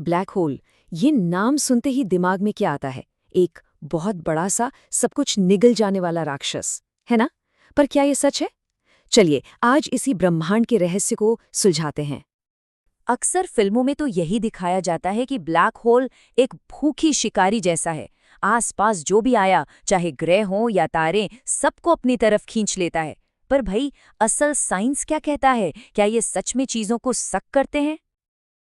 Black hole, ये नाम सुनते ही दिमाग में क्या आता है? एक बहुत बड़ा सा सब कुछ निगल जाने वाला राक्षस, है ना? पर क्या ये सच है? चलिए आज इसी ब्रह्मांड के रहस्य को सुलझाते हैं। अक्सर फिल्मों में तो यही दिखाया जाता है कि ब्लैक होल एक भूखी शिकारी जैसा है। आसपास जो भी आया, चाहे ग्रह हो या तारे, सबको अपनी तरफ खींच लेता है। पर भाई, असल साइंस क्या कहता है? क्या ये सच में चीजों को सक करते हैं?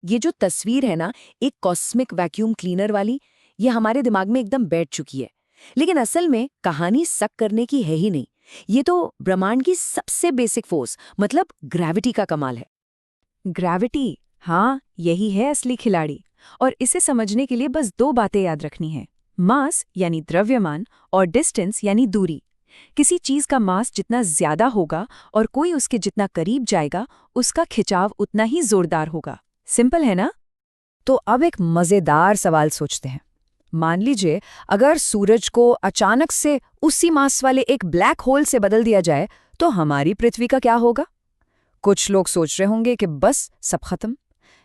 ये जो तस्वीर है ना, एक कॉस्मिक वैक्यूम क्लीनर वाली, ये हमारे दिमाग में एकदम बैठ चुकी है। लेकिन असल में कहानी सक करने की है ही नहीं। ये तो ब्रह्मांड की सबसे बेसिक फोर्स मतलब ग्रेविटी का कमाल है। ग्रेविटी, हाँ, यही है असली खिलाड़ी। और इसे समझने के लिए बस दो बातें याद रखनी है। मास यानी द्रव्यमान और डिस्टेंस यानी दूरी। किसी चीज का मास जितना ज्यादा होगा और कोई उसके जितना करीब जाएगा, उसका खिंचाव उतना ही जोरदार होगा। सिंपल है ना? तो अब एक मजेदार सवाल सोचते हैं। मान लीजिए अगर सूरज को अचानक से उसी मास वाले एक ब्लैक होल से बदल दिया जाए तो हमारी पृथ्वी का क्या होगा? कुछ लोग सोच रहे होंगे कि बस सब खत्म,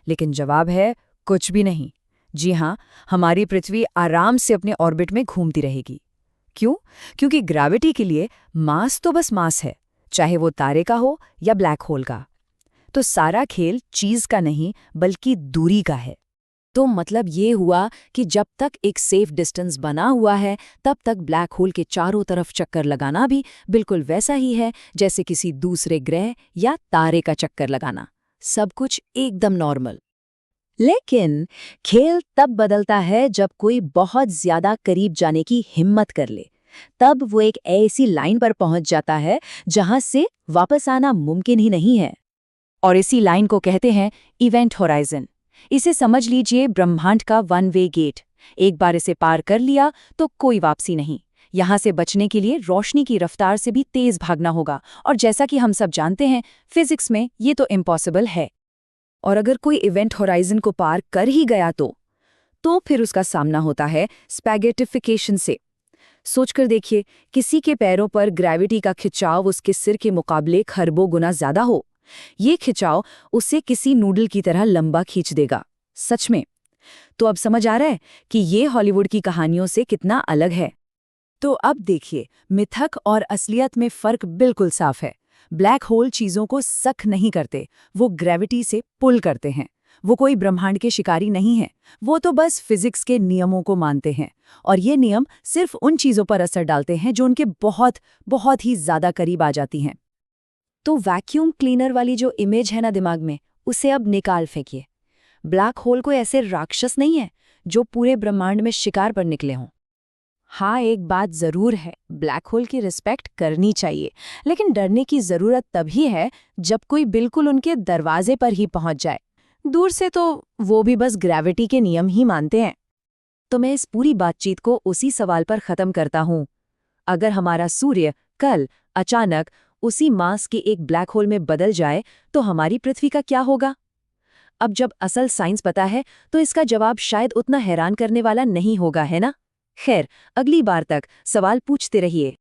लेकिन जवाब है कुछ भी नहीं। जी हाँ, हमारी पृथ्वी आराम से अपने ऑर्बिट में घूमती रहेगी। क्यों? क्योंकि ग्रेविटी के लिए मास तो बस मास है, चाहे वो तारे का हो या ब्लैक होल का। तो सारा खेल चीज का नहीं बल्कि दूरी का है। तो मतलब ये हुआ कि जब तक एक सेफ डिस्टेंस बना हुआ है, तब तक ब्लैक होल के चारों तरफ चक्कर लगाना भी बिल्कुल वैसा ही है जैसे किसी दूसरे ग्रह या तारे का चक्कर लगाना। सब कुछ एकदम नॉर्मल। लेकिन खेल तब बदलता है जब कोई बहुत ज्यादा करीब जाने की हिम्मत कर ले। तब वो एक ऐसी लाइन पर पहुंच जाता है जहां से वापस आना मुमकिन ही नहीं है। और इसी लाइन को कहते हैं इवेंट होराइजन। इसे समझ लीजिए ब्रह्मांड का वन वे गेट। एक बार इसे पार कर लिया तो कोई वापसी नहीं। यहां से बचने के लिए रोशनी की रफ्तार से भी तेज भागना होगा, और जैसा कि हम सब जानते हैं, फिजिक्स में ये तो इम्पॉसिबल है। और अगर कोई इवेंट होराइजन को पार कर ही गया तो फिर उसका सामना होता है स्पैगेटिफिकेशन से। सोचकर देखिए, किसी के पैरों पर ग्रेविटी का खिंचाव उसके सिर के मुकाबले खरबों गुना ज्यादा हो। ये खिंचाव उसे किसी नूडल की तरह लंबा खींच देगा। सच में। तो अब समझ आ रहा है कि ये हॉलीवुड की कहानियों से कितना अलग है। तो अब देखिए, मिथक और असलियत में फर्क बिल्कुल साफ है। ब्लैक होल चीजों को सक नहीं करते, वो ग्रेविटी से पुल करते हैं। वो कोई ब्रह्मांड के शिकारी नहीं है, वो तो बस फिजिक्स के नियमों को मानते हैं। और ये नियम सिर्फ उन चीजों पर असर डालते हैं जो उनके बहुत बहुत ही ज्यादा करीब आ जाती हैं। तो वैक्यूम क्लीनर वाली जो इमेज है ना दिमाग में, उसे अब निकाल फेंकिए। ब्लैक होल कोई ऐसे राक्षस नहीं है जो पूरे ब्रह्मांड में शिकार पर निकले हों। हाँ, एक बात जरूर है, ब्लैक होल की रिस्पेक्ट करनी चाहिए, लेकिन डरने की जरूरत तभी है जब कोई बिल्कुल उनके दरवाजे पर ही पहुंच जाए। दूर से तो वो भी बस ग्रेविटी के नियम ही मानते हैं। तो मैं इस पूरी बातचीत को उसी सवाल पर खत्म करता हूं। अगर हमारा सूर्य कल अचानक उसी मास के एक ब्लैक होल में बदल जाए तो हमारी पृथ्वी का क्या होगा? अब जब असल साइंस पता है तो इसका जवाब शायद उतना हैरान करने वाला नहीं होगा, है ना? खैर, अगली बार तक सवाल पूछते रहिए।